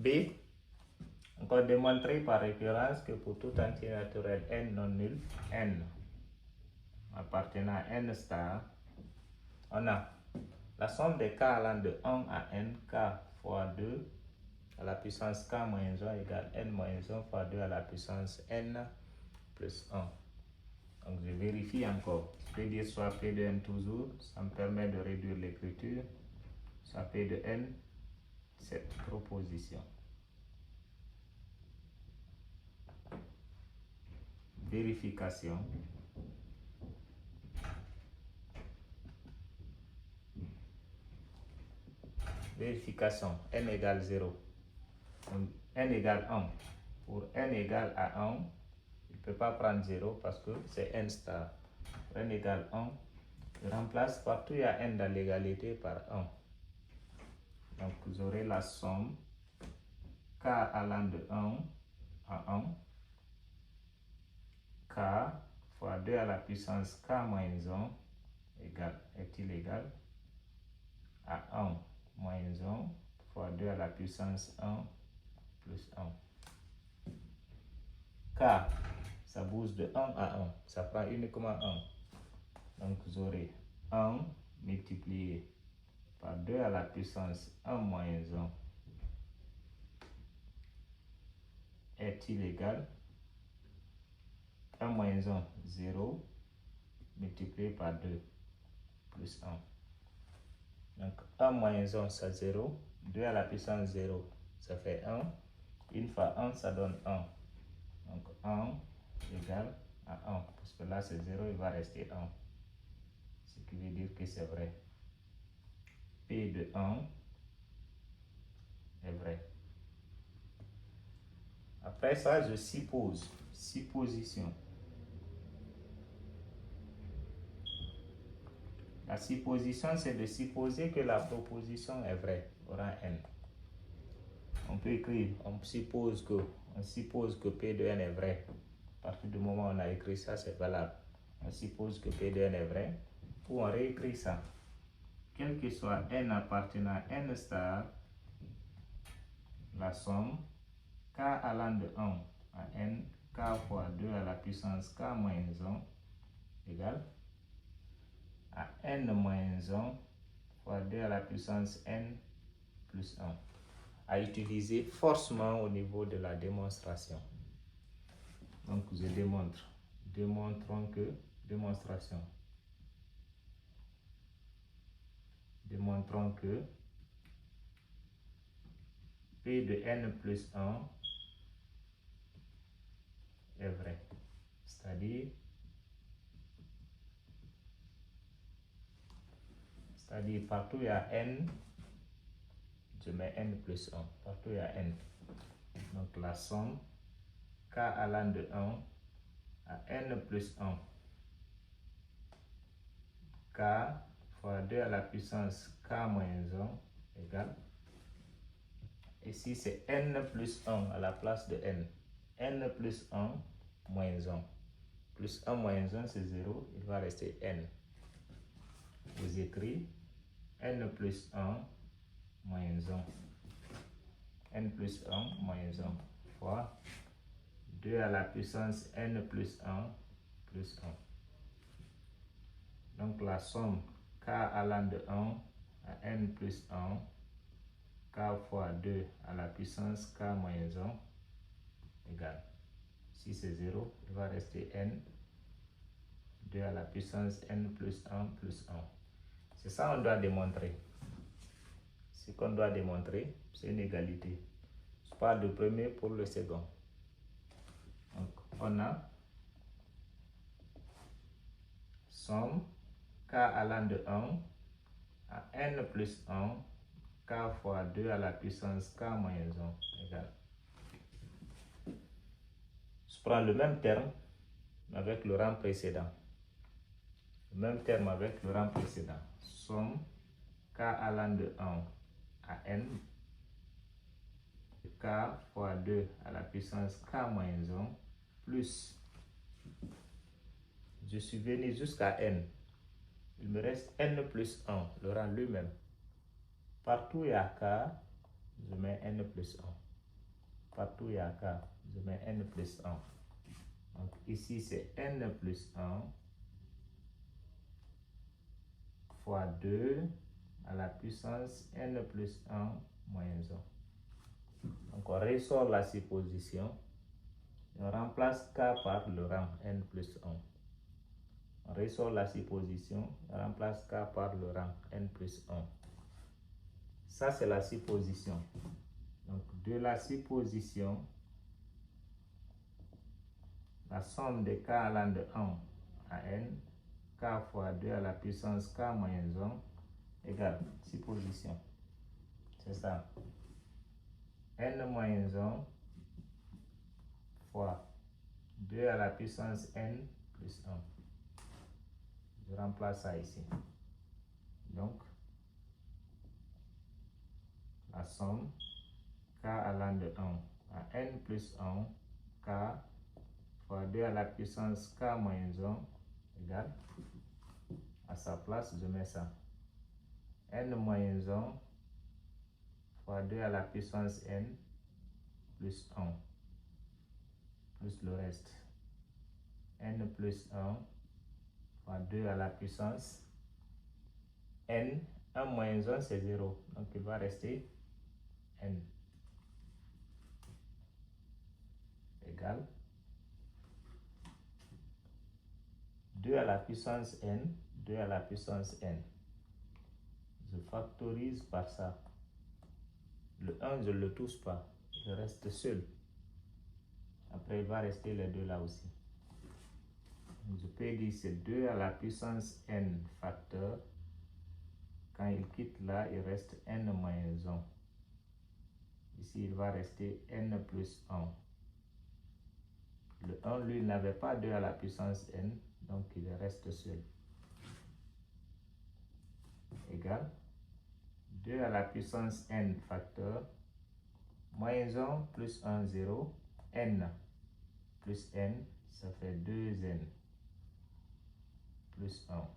B. Encore démontrer par récurrence que pour tout entier naturel n non nul, n appartenant à n star, on a la somme des k allant de 1 à n, k fois 2 à la puissance k moins 1 égale n moins 1 fois 2 à la puissance n plus 1. Donc je vérifie encore. Je peux dire soit P de n toujours, ça me permet de réduire l'écriture, soit P de n, cette proposition. Vérification. Vérification. N égale 0. Donc, n égale 1. Pour n égale à 1, il ne peut pas prendre 0 parce que c'est n star. Pour n égale 1, je remplace partout il y a n dans l'égalité par 1. Donc vous aurez la somme k allant de 1 à 1, k fois 2 à la puissance k moins 1 est-il égal à 1 moins 1 fois 2 à la puissance 1 plus 1. K, ça bouge de 1 à 1, ça prend uniquement 1. Donc vous aurez 1 multiplié par 2 à la puissance 1 moins 1 est-il égal 1 moins 1, 0, multiplié par 2, plus 1. Donc 1 moins 1, c'est 0. 2 à la puissance 0, ça fait 1. 1 fois 1, ça donne 1. Donc 1 égale à 1. Parce que là, c'est 0, il va rester 1. Ce qui veut dire que c'est vrai. P de 1 est vrai. Après ça, je suppose. Supposition. La supposition, c'est de supposer que la proposition est vraie au rang n. On peut écrire, on suppose que P de n est vrai. À partir du moment où on a écrit ça, c'est valable. On suppose que P de n est vrai. Ou on réécrit ça. Quel que soit n appartenant à n star, la somme k allant de 1 à n, k fois 2 à la puissance k moins 1 égale à n moins 1 fois 2 à la puissance n plus 1. À utiliser forcément au niveau de la démonstration. Donc je démontre. Démontrons que, démonstration. Démontrons que P de n plus 1 est vrai. C'est-à-dire partout il y a n, je mets n plus 1. Partout il y a n. Donc la somme k allant de 1 à n plus 1. K fois 2 à la puissance k moins 1 égale. Ici c'est n plus 1 à la place de n. N plus 1 moins 1. Plus 1 moins 1 c'est 0, il va rester n. Vous écrivez n plus 1 moins 1. N plus 1 moins 1 fois 2 à la puissance n plus 1 plus 1. Donc la somme k allant de 1 à n plus 1, k fois 2 à la puissance k moins 1 égale. Si c'est 0, il va rester n, 2 à la puissance n plus 1 plus 1. C'est ça qu'on doit démontrer. Ce qu'on doit démontrer, c'est une égalité. Je parle du premier pour le second. Donc, on a somme k allant de 1 à n plus 1, k fois 2 à la puissance k moins 1 égale. Je prends le même terme avec le rang précédent. Le même terme avec le rang précédent. Somme k allant de 1 à n, k fois 2 à la puissance k moins 1, plus, je suis venu jusqu'à n. Il me reste n plus 1, le rang lui-même. Partout il y a k, je mets n plus 1. partout il y a k, je mets n plus 1. Donc ici c'est n plus 1 fois 2 à la puissance n plus 1 moins 1. Donc on ressort la supposition. On remplace k par le rang n plus 1. On ressort la supposition. On remplace k par le rang n plus 1. Ça, c'est la supposition. Donc, de la supposition, la somme de k allant de 1 à n, k fois 2 à la puissance k moins 1 égale supposition. C'est ça. N moins 1 fois 2 à la puissance n plus 1. Je remplace ça ici. Donc, la somme k allant de 1 à n plus 1, k fois 2 à la puissance k moins 1 égale, à sa place, je mets ça. N moins 1 fois 2 à la puissance n plus 1, plus le reste. N plus 1 fois 2 à la puissance n. 1 moins 1, c'est 0. Donc, il va rester n égale 2 à la puissance n, 2 à la puissance n. Je factorise par ça. Le 1, je ne le touche pas. Je reste seul. Après, il va rester les 2 là aussi. Donc, je peux dire c'est 2 à la puissance n facteur. Quand il quitte là, il reste n moins 1. Ici, il va rester n plus 1. Le 1, lui, n'avait pas 2 à la puissance n, donc il reste seul. Égal 2 à la puissance n facteur, moins 1 plus 1, 0, n plus n, ça fait 2n plus 1,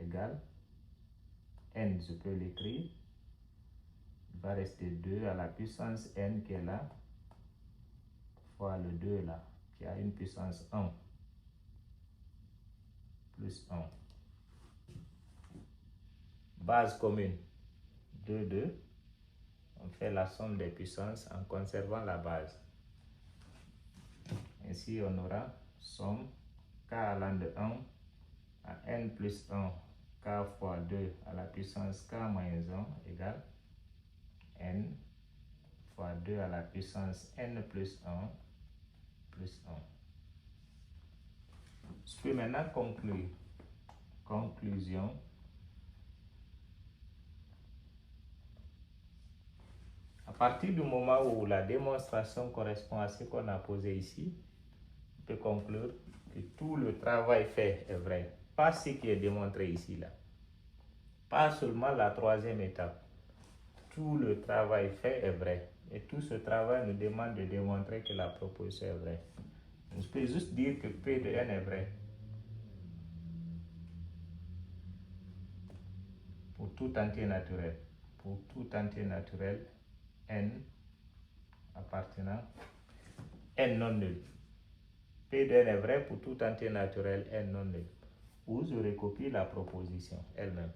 égal n, je peux l'écrire, il va rester 2 à la puissance n qui est là, fois le 2 là, qui a une puissance 1, plus 1. Base commune, 2, 2. On fait la somme des puissances en conservant la base. Ainsi, on aura somme k allant de 1 à n plus 1, k fois 2 à la puissance k moins 1 égale n fois 2 à la puissance n plus 1 plus 1. Je peux maintenant conclure. Conclusion. À partir du moment où la démonstration correspond à ce qu'on a posé ici, on peut conclure que tout le travail fait est vrai. Pas ce qui est démontré ici, là. Pas seulement la troisième étape. Tout le travail fait est vrai. Et tout ce travail nous demande de démontrer que la proposition est vraie. Je peux juste dire que P de n est vrai. Pour tout entier naturel. Pour tout entier naturel, n appartenant n non nul. P de n est vrai pour tout entier naturel n non nul. Ou je recopie la proposition elle-même.